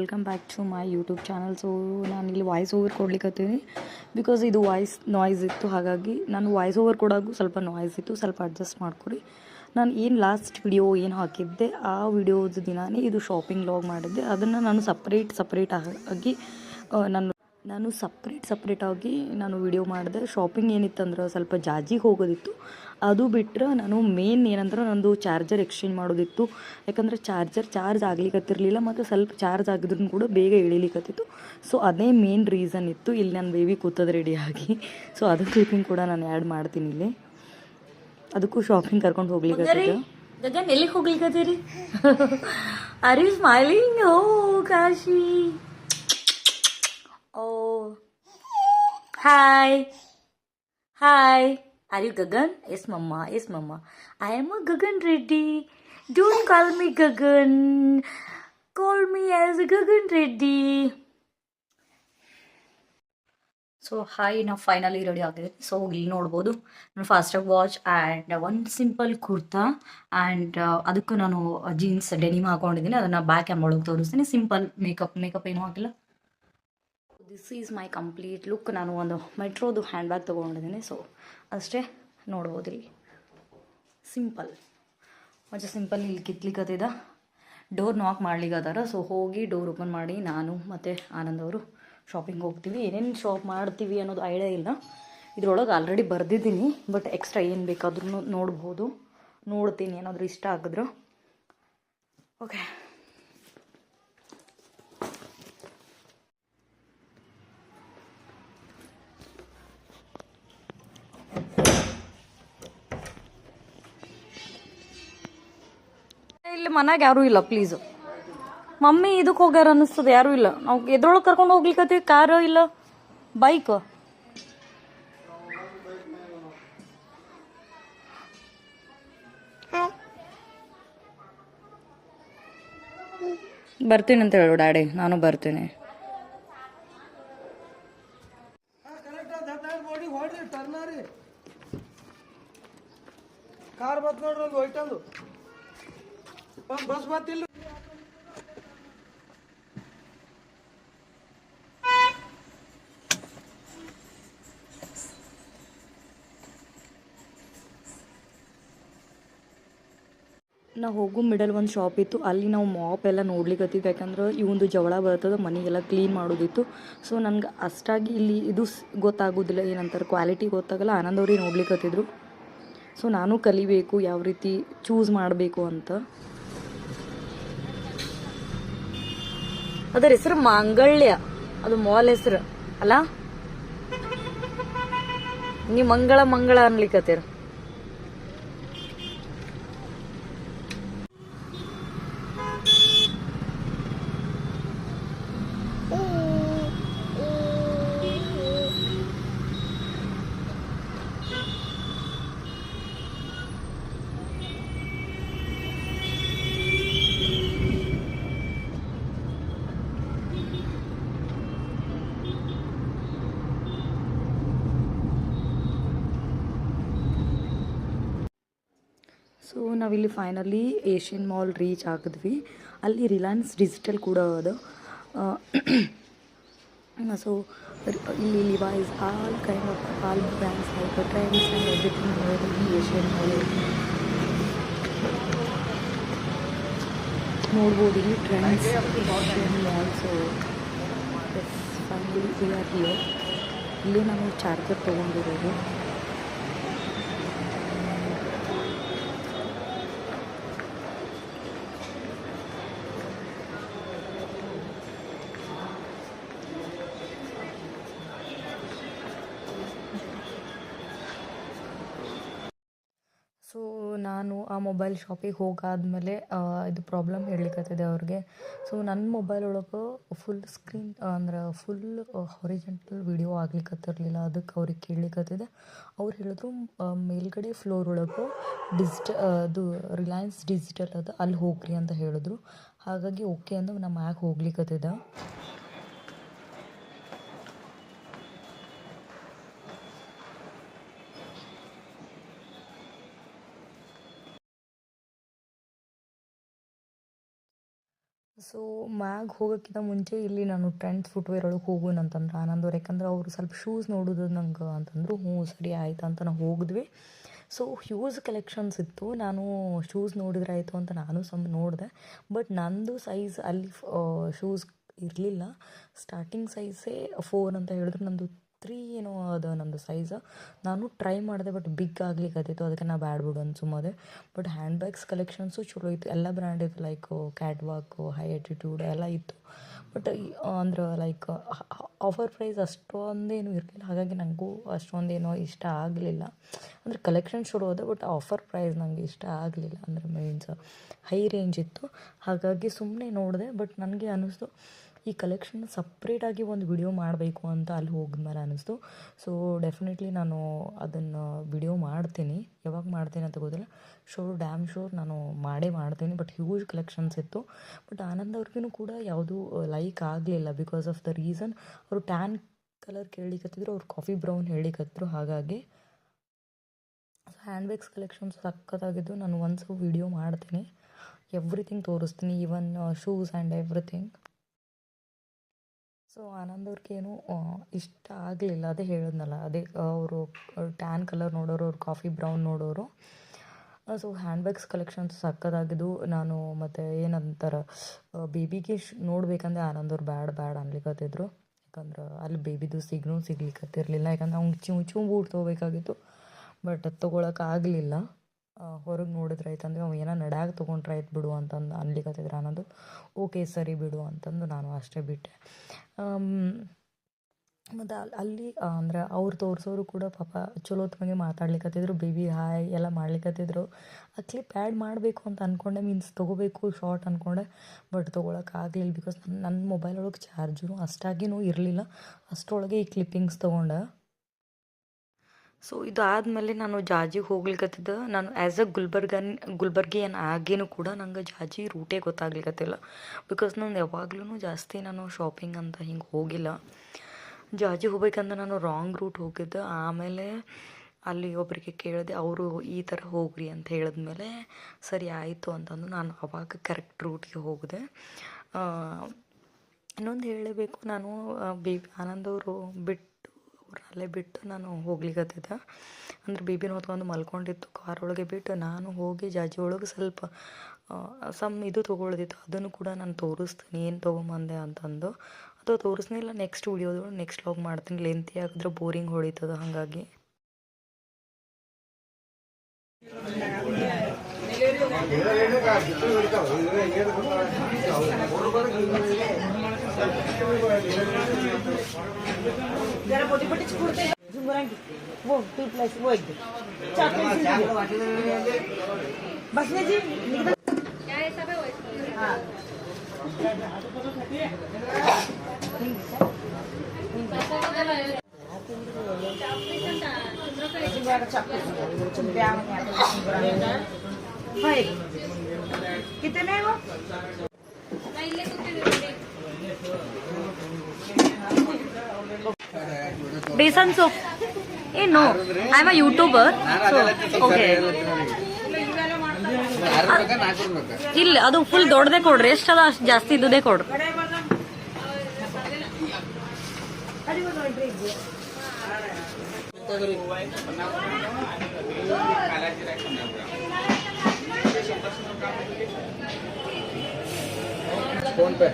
Welcome back to my YouTube channel. So ನಾನಿಲ್ಲಿ voice over ಕೊಡ್ಲಿಕ್ಕತ್ತೀನಿ because ಇದು voice noise ಇತ್ತು, ಹಾಗಾಗಿ ನಾನು ವಾಯ್ಸ್ ಓವರ್ ಕೊಡೋಕ್ಕೂ ಸ್ವಲ್ಪ ನಾಯ್ಸ್ ಇತ್ತು, ಸ್ವಲ್ಪ ಅಡ್ಜಸ್ಟ್ ಮಾಡ್ಕೊರಿ. ನಾನು ಏನು ಲಾಸ್ಟ್ ವಿಡಿಯೋ ಏನು ಹಾಕಿದ್ದೆ ಆ ವಿಡಿಯೋದ ದಿನಾನೇ ಇದು ಶಾಪಿಂಗ್ ಲಾಗ್ ಮಾಡಿದ್ದೆ. ಅದನ್ನು ನಾನು ಸಪ್ರೇಟ್ ಆಗಿ ನಾನು ಸಪ್ರೇಟಾಗಿ ನಾನು ವಿಡಿಯೋ ಮಾಡಿದೆ. ಶಾಪಿಂಗ್ ಏನಿತ್ತಂದ್ರೆ ಸ್ವಲ್ಪ ಜಾಜಿಗೆ ಹೋಗೋದಿತ್ತು, ಅದು ಬಿಟ್ಟರೆ ನಾನು ಮೇನ್ ಏನಂದ್ರೆ ನಂದು ಚಾರ್ಜರ್ ಎಕ್ಸ್ಚೇಂಜ್ ಮಾಡೋದಿತ್ತು. ಯಾಕಂದರೆ ಚಾರ್ಜ್ ಆಗ್ಲಿಕ್ಕತ್ತಿರಲಿಲ್ಲ ಮತ್ತು ಸ್ವಲ್ಪ ಚಾರ್ಜ್ ಆಗಿದ್ರೂ ಕೂಡ ಬೇಗ ಇಳಿಲಿಕ್ಕತ್ತಿತ್ತು. ಸೊ ಅದೇ ಮೇನ್ ರೀಸನ್ ಇತ್ತು. ಇಲ್ಲಿ ನನ್ನ ಬೇಬಿ ಕೂತದ ರೆಡಿಯಾಗಿ, ಸೊ ಅದು ಕ್ಲಿಪ್ಪಿಂಗ್ ಕೂಡ ನಾನು ಆ್ಯಡ್ ಮಾಡ್ತೀನಿ ಇಲ್ಲಿ. ಅದಕ್ಕೂ ಶಾಪಿಂಗ್ ಕರ್ಕೊಂಡು ಹೋಗ್ಲಿಕ್ಕತ್ತಿದ್ದು. ಗಗನ್ ಎಲ್ಲಿಗೆ ಹೋಗ್ಲಿಕ್ಕತ್ತೀರಿ? Are you smiling? ಓ Kashi, oh, hi. Are you Gagan? Yes, mama. I am a Gagan Reddy. Don't call me Gagan. Call me as Gagan Reddy. So hi, ನಾವು ಫೈನಲಿ ರೆಡಿ ಆಗಿದೆ. ಸೊ ಇಲ್ಲಿ ನೋಡ್ಬೋದು ನಾನು ಫಾಸ್ಟಾಗಿ ವಾಚ್ ಆ್ಯಂಡ್ ಒಂದು simple kurta and ಅದಕ್ಕೂ ನಾನು ಜೀನ್ಸ್ ಡೆನಿಮ್ ಹಾಕೊಂಡಿದ್ದೀನಿ. ಅದನ್ನು ಬ್ಯಾಕ್ ಕ್ಯಾಮ್ರೊಳಗೆ ತೋರಿಸ್ತೀನಿ. ಸಿಂಪಲ್ ಮೇಕಪ್ ಏನೂ ಹಾಕಿಲ್ಲ. This is my complete look. ನಾನು ಒಂದು ಮೆಟ್ರೋದು ಹ್ಯಾಂಡ್ ಬ್ಯಾಗ್ ತೊಗೊಂಡಿದ್ದೀನಿ. ಸೊ ಅಷ್ಟೇ ನೋಡ್ಬೋದು. ಇಲ್ಲಿ ಸಿಂಪಲ್ ಇಲ್ಲಿ ಕಿತ್ಲಿಕ್ಕತ್ತಿದ ಡೋರ್ ನಾಕ್ ಮಾಡ್ಲಿಕ್ಕತ್ತಾರ. ಸೊ ಹೋಗಿ ಡೋರ್ ಓಪನ್ ಮಾಡಿ ನಾನು ಮತ್ತು ಆನಂದ್ ಅವರು ಶಾಪಿಂಗ್ ಹೋಗ್ತೀವಿ. ಏನೇನು ಶಾಪ್ ಮಾಡ್ತೀವಿ ಅನ್ನೋದು ಐಡಿಯಾ ಇಲ್ಲ. ಇದ್ರೊಳಗೆ ಆಲ್ರೆಡಿ ಬರೆದಿದ್ದೀನಿ, ಬಟ್ ಎಕ್ಸ್ಟ್ರಾ ಏನು ಬೇಕಾದ್ರೂ ನೋಡ್ತೀನಿ ಏನಾದರೂ ಇಷ್ಟ ಆಗಿದ್ರು. ಓಕೆ, ಇಲ್ಲಿ ಮನ್ಯಾಗ ಯಾರೂ ಇಲ್ಲ ಪ್ಲೀಸು. ಮಮ್ಮಿ ಇದಕ್ಕೆ ಹೋಗ್ಯಾರ ಅನ್ನಿಸ್ತದೆ, ಯಾರೂ ಇಲ್ಲ. ನಾವು ಎದ್ರೊಳಗೆ ಕರ್ಕೊಂಡು ಹೋಗ್ಲಿಕ್ಕತ್ತೀವಿ, ಕಾರು ಇಲ್ಲ, ಬೈಕ್. ಬರ್ತೀನಿ ಅಂತ ಹೇಳು ಡ್ಯಾಡಿ, ನಾನು ಬರ್ತೀನಿ. ಕಾರ್ ಬತ್ ನೋಡ್ರಿ, ಒಂದು ಹೊಯ್ಟಂದು ಬಸ್ ಬತ್ತಿಲ್ಲ. ನಾವು ಹೋಗೋ ಮಿಡಲ್ ಒಂದು ಶಾಪ್ ಇತ್ತು, ಅಲ್ಲಿ ನಾವು ಮಾಪ್ ಎಲ್ಲ ನೋಡ್ಲಿಕ್ಕತ್ತಿದ್ದು. ಯಾಕಂದ್ರೆ ಇವಂದು ಜವಳ ಬರ್ತದೆ, ಮನೆಗೆಲ್ಲ ಕ್ಲೀನ್ ಮಾಡೋದಿತ್ತು. ಸೊ ನನಗೆ ಅಷ್ಟಾಗಿ ಇಲ್ಲಿ ಇದು ಗೊತ್ತಾಗೋದಿಲ್ಲ, ಏನಂತಾರೆ ಕ್ವಾಲಿಟಿ ಗೊತ್ತಾಗಲ್ಲ. ಆನಂದವ್ರಿಗೆ ನೋಡ್ಲಿಕ್ಕತ್ತಿದ್ರು. ಸೊ ನಾನು ಕಲಿಬೇಕು ಯಾವ ರೀತಿ ಚೂಸ್ ಮಾಡಬೇಕು ಅಂತ. ಅದರ ಹೆಸರು ಮಾಂಗಲ್ಯ, ಅದು ಮಾಲ್ ಹೆಸರು ಅಲ್ಲ. ನೀವು ಮಂಗಳ ಅನ್ಲಿಕ್ಕತ್ತೀರ. ಸೊ ನಾವಿಲ್ಲಿ ಫೈನಲಿ ಏಷ್ಯನ್ ಮಾಲ್ ರೀಚ್ ಆಗಿದ್ವಿ. ಅಲ್ಲಿ ರಿಲಯನ್ಸ್ ಡಿಜಿಟಲ್ ಕೂಡ ಅದ. ಸೊ ಇಲ್ಲಿ Levi's all brands like trends and everything ಈ ಏಷ್ಯನ್ ಮಾಲ್ ನೋಡ್ಬೋದು. ಇಲ್ಲಿ trends Asian mall. So finally we are here. ಇಲ್ಲಿ ನಾನು ಚಾರ್ಜರ್ ತೊಗೊಂಡಿರೋದು. ಸೊ ನಾನು ಆ ಮೊಬೈಲ್ ಶಾಪಿಗೆ ಹೋಗಾದ್ಮೇಲೆ ಇದು ಪ್ರಾಬ್ಲಮ್ ಹೇಳಲಿಕ್ಕತ್ತಿದೆ ಅವ್ರಿಗೆ. ಸೊ ನನ್ನ ಮೊಬೈಲ್ ಒಳಗೆ ಫುಲ್ ಸ್ಕ್ರೀನ್ ಅಂದ್ರೆ ಫುಲ್ ಹಾರಿಜೆಂಟಲ್ ವಿಡಿಯೋ ಆಗ್ಲಿಕ್ಕತ್ತಿರಲಿಲ್ಲ. ಅದಕ್ಕೆ ಅವ್ರಿಗೆ ಕೇಳಲಿಕ್ಕತ್ತಿದೆ. ಅವ್ರು ಹೇಳಿದ್ರು ಮೇಲ್ಗಡೆ ಫ್ಲೋರ್ ಒಳಗೆ ಅದು ರಿಲಯನ್ಸ್ ಡಿಜಿಟಲ್ ಅದು, ಅಲ್ಲಿ ಹೋಗ್ರಿ ಅಂತ ಹೇಳಿದ್ರು. ಹಾಗಾಗಿ ಓಕೆ ಅಂದು ನಮ್ಮ ಮ್ಯಾಗ ಹೋಗ್ಲಿಕ್ಕತ್ತಿದೆ. ಸೊ ಮ್ಯಾಗ್ ಹೋಗೋಕ್ಕಿಂತ ಮುಂಚೆ ಇಲ್ಲಿ ನಾನು ಟ್ರೆಂಡ್ಸ್ ಫುಟ್ವೇರ್ ಒಳಗೆ ಹೋಗೋಣ ಅಂತಂದ್ರೆ ಆನಂದವ್ರು, ಯಾಕಂದ್ರೆ ಅವರು ಸ್ವಲ್ಪ ಶೂಸ್ ನೋಡೋದು ನಂಗೆ ಅಂತಂದರು. ಹ್ಞೂ ಸರಿ ಆಯ್ತು ಅಂತ ನಾವು ಹೋಗಿದ್ವಿ. ಸೊ ಹ್ಯೂಸ್ ಕಲೆಕ್ಷನ್ಸ್ ಇತ್ತು. ನಾನು ಶೂಸ್ ನೋಡಿದ್ರೆ ಆಯಿತು ಅಂತ ನಾನು ನೋಡಿದೆ. ಬಟ್ ನಂದು ಸೈಜ್ ಅಲ್ಲಿ ಶೂಸ್ ಇರಲಿಲ್ಲ. ಸ್ಟಾರ್ಟಿಂಗ್ ಸೈಜೇ 4 ಅಂತ ಹೇಳಿದ್ರು, ನಂದು 3 ಏನೋ ಅದು ನಂದು ಸೈಜ್. ನಾನು ಟ್ರೈ ಮಾಡಿದೆ ಬಟ್ ಬಿಗ್ ಆಗ್ಲಿಕ್ಕತ್ತಿತ್ತು, ಅದಕ್ಕೆ ನಾ ಬ್ಯಾಡ್ ಬಿಡು ಅಂತ ಸುಮ್ಮದೆ. ಬಟ್ ಹ್ಯಾಂಡ್ ಬ್ಯಾಗ್ಸ್ ಕಲೆಕ್ಷನ್ಸು ಚಲೋ ಇತ್ತು, ಎಲ್ಲ ಬ್ರ್ಯಾಂಡ್ ಇತ್ತು. ಲೈಕ್ ಕ್ಯಾಟ್ ವಾಕು, ಹೈ ಆ್ಯಟಿಟ್ಯೂಡ್ ಎಲ್ಲ ಇತ್ತು. ಬಟ್ ಅಂದ್ರೆ ಲೈಕ್ ಆಫರ್ ಪ್ರೈಸ್ ಅಷ್ಟೊಂದೇನು ಇರಲಿಲ್ಲ, ಹಾಗಾಗಿ ನನಗೂ ಅಷ್ಟೊಂದೇನೋ ಇಷ್ಟ ಆಗಲಿಲ್ಲ. ಅಂದರೆ ಕಲೆಕ್ಷನ್ ಚಲೋ ಅದ, ಬಟ್ ಆಫರ್ ಪ್ರೈಸ್ ನನಗೆ ಇಷ್ಟ ಆಗಲಿಲ್ಲ. ಅಂದರೆ ಮೀನ್ಸ್ ಹೈ ರೇಂಜ್ ಇತ್ತು, ಹಾಗಾಗಿ ಸುಮ್ಮನೆ ನೋಡಿದೆ. ಬಟ್ ನನಗೆ ಅನ್ನಿಸ್ತು ಈ ಕಲೆಕ್ಷನ್ ಸಪ್ರೇಟಾಗಿ ಒಂದು ವಿಡಿಯೋ ಮಾಡಬೇಕು ಅಂತ ಅಲ್ಲಿ ಹೋಗಿದ್ಮೇಲೆ ಅನ್ನಿಸ್ತು. ಸೊ ಡೆಫಿನೆಟ್ಲಿ ನಾನು ಅದನ್ನು ವಿಡಿಯೋ ಮಾಡ್ತೀನಿ. ಯಾವಾಗ ಮಾಡ್ತೀನಿ ಅಂತ ಗೊತ್ತಿಲ್ಲ, ಡ್ಯಾಮ್ ಶೋರ್ ನಾನು ಮಾಡ್ತೀನಿ. ಬಟ್ ಹ್ಯೂಜ್ ಕಲೆಕ್ಷನ್ಸ್ ಇತ್ತು. ಬಟ್ ಆನಂದ್ ಅವ್ರಿಗೂ ಕೂಡ ಯಾವುದೂ ಲೈಕ್ ಆಗಲಿಲ್ಲ, ಬಿಕಾಸ್ ಆಫ್ ದ ರೀಸನ್ ಅವರು ಟ್ಯಾನ್ ಕಲರ್ ಕೇಳಿಕತ್ತಿದ್ರು, ಅವ್ರು ಕಾಫಿ ಬ್ರೌನ್ ಹೇಳಿಕತ್ತಿದ್ರು. ಹಾಗಾಗಿ ಹ್ಯಾಂಡ್ ಬ್ಯಾಗ್ಸ್ ಕಲೆಕ್ಷನ್ಸ್ ಸಕ್ಕತ್ತಾಗಿದ್ದು. ನಾನು ಒನ್ಸ್ ವಿಡಿಯೋ ಮಾಡ್ತೀನಿ, ಎವ್ರಿಥಿಂಗ್ ತೋರಿಸ್ತೀನಿ, even shoes and everything. So Anand ಅವ್ರಿಗೇನು ಇಷ್ಟ ಆಗಲಿಲ್ಲ, ಅದೇ ಹೇಳಿದ್ನಲ್ಲ, ಅದೇ ಅವರು ಟ್ಯಾನ್ ಕಲರ್ ನೋಡೋರು, ಅವ್ರು ಕಾಫಿ ಬ್ರೌನ್ ನೋಡೋರು. ಸೊ ಹ್ಯಾಂಡ್ ಬ್ಯಾಗ್ಸ್ ಕಲೆಕ್ಷನ್ಸ್ ಸಕ್ಕತ್ತಾಗಿದ್ದು. ನಾನು ಮತ್ತು ಏನಂತಾರೆ ಬೇಬಿಗೆ ನೋಡ್ಬೇಕಂದ್ರೆ ಆನಂದ್ ಅವ್ರು ಬ್ಯಾಡ ಅನ್ಲಿಕ್ಕತ್ತಿದ್ರು. ಯಾಕಂದ್ರೆ ಅಲ್ಲಿ ಬೇಬಿದು ಸಿಗ್ಲಿಕ್ಕತ್ತಿರಲಿಲ್ಲ, ಯಾಕಂದ್ರೆ ಅವ್ನಿಗೆ ಚೂ ಬೂಟ್ ತೊಗೋಬೇಕಾಗಿತ್ತು. ಬಟ್ ಅದು ತೊಗೊಳಕ್ಕಾಗಲಿಲ್ಲ. ಹೊರಗೆ ನೋಡಿದ್ರೆ ಆಯ್ತಂದ್ರೆ ಅವು ಏನೋ ನಡ್ಯಾಗ ತೊಗೊಂಡ್ರೆ ಆಯ್ತು ಬಿಡು ಅಂತಂದು ಅನ್ಲಿಕ್ಕತ್ತಿದ್ರು ಅನ್ನೋದು. ಓಕೆ ಸರಿ ಬಿಡು ಅಂತಂದು ನಾನು ಅಷ್ಟೇ ಬಿಟ್ಟೆ. ಮತ್ತು ಅಲ್ಲಿ ಅಂದರೆ ಅವ್ರು ತೋರಿಸೋರು ಕೂಡ ಪಾಪ ಚಲೋತ್ವಾಗಿ ಮಾತಾಡ್ಲಿಕ್ಕತ್ತಿದ್ರು, ಬೇಬಿ ಹಾಯ್ ಎಲ್ಲ ಮಾಡ್ಲಿಕ್ಕತ್ತಿದ್ರು. ಆ ಕ್ಲಿಪ್ ಆ್ಯಡ್ ಮಾಡಬೇಕು ಅಂತ ಅಂದ್ಕೊಂಡೆ, ಮೀನ್ಸ್ ತೊಗೋಬೇಕು ಶಾರ್ಟ್ ಅಂದ್ಕೊಂಡೆ. ಬಟ್ ತೊಗೊಳಕ್ಕಾಗಲಿಲ್ಲ, ಬಿಕಾಸ್ ನನ್ನ ಮೊಬೈಲ್ ಒಳಗೆ ಚಾರ್ಜರು ಅಷ್ಟಾಗಿಯೂ ಇರಲಿಲ್ಲ. ಅಷ್ಟರೊಳಗೆ ಈ ಕ್ಲಿಪ್ಪಿಂಗ್ಸ್ ತೊಗೊಂಡೆ. ಸೊ ಇದು ಆದಮೇಲೆ ನಾನು ಜಾಜಿಗೆ ಹೋಗ್ಲಿಕ್ಕತ್ತಿದ್ದೆ. ನಾನು ಆ್ಯಸ್ ಅ ಗುಲ್ಬರ್ಗಿಯನ್ ಆಗೇನು ಕೂಡ ನಂಗೆ ಜಾಜಿ ರೂಟೇ ಗೊತ್ತಾಗ್ಲಿಕ್ಕತ್ತಿಲ್ಲ, ಬಿಕಾಸ್ ನಾನು ಯಾವಾಗ್ಲೂ ಜಾಸ್ತಿ ನಾನು ಶಾಪಿಂಗ್ ಅಂತ ಹಿಂಗೆ ಹೋಗಿಲ್ಲ. ಜಾಜಿ ಹೋಗ್ಬೇಕಂದ್ರೆ ನಾನು ರಾಂಗ್ ರೂಟ್ ಹೋಗಿದ್ದೆ. ಆಮೇಲೆ ಅಲ್ಲಿ ಒಬ್ಬರಿಗೆ ಕೇಳಿದೆ, ಅವರು ಈ ಥರ ಹೋಗ್ರಿ ಅಂತ ಹೇಳಿದ್ಮೇಲೆ ಸರಿ ಆಯಿತು ಅಂತಂದು ನಾನು ಅವಾಗ ಕರೆಕ್ಟ್ ರೂಟ್ಗೆ ಹೋಗಿದೆ. ಇನ್ನೊಂದು ಹೇಳಬೇಕು, ನಾನು ಆನಂದವರು ಅಲ್ಲೇ ಬಿಟ್ಟು ನಾನು ಹೋಗ್ಲಿಕ್ಕತ್ತಿದ್ದೆ. ಅಂದ್ರೆ ಬೇಬಿನ ಹೊತ್ಕೊಂಡು ಮಲ್ಕೊಂಡಿತ್ತು ಕಾರೊಳಗೆ ಬಿಟ್ಟು ನಾನು ಹೋಗಿ ಜಾಜಿ ಒಳಗೆ ಸ್ವಲ್ಪ ಇದು ತೊಗೊಳ್ದಿತ್ತು. ಅದನ್ನು ಕೂಡ ನಾನು ತೋರಿಸ್ತೀನಿ ಏನು ತೊಗೊಂಬಂದೆ ಅಂತಂದು. ಅದು ತೋರಿಸ್ನಿಲ್ಲ, ನೆಕ್ಸ್ಟ್ ವಿಡಿಯೋದೊಳಗೆ ನೆಕ್ಸ್ಟ್ ಲಾಗ್ ಮಾಡ್ತೀನಿ. ಲೆಂತಿ ಆಗಿದ್ರೆ ಬೋರಿಂಗ್ ಹೊಡಿತದ, ಹಾಗಾಗಿ. जरा पोटी पोटी छुड़ते झुमरांगी वो प्लस वो एक बसने जी क्या है सब है हां कितने है वो ಬೇಸನ್ ಸೋಪ್ ಏನು I am a YouTuber. Okay ಇಲ್ಲ, ಅದು ಫುಲ್ ದೊಡ್ಡದೇ ಕೊಡ್ರಿ, ಎಷ್ಟದ ಅಷ್ಟು ಜಾಸ್ತಿ ಇದ್ದುದೇ ಕೊಡ್ರಿ. फोन पे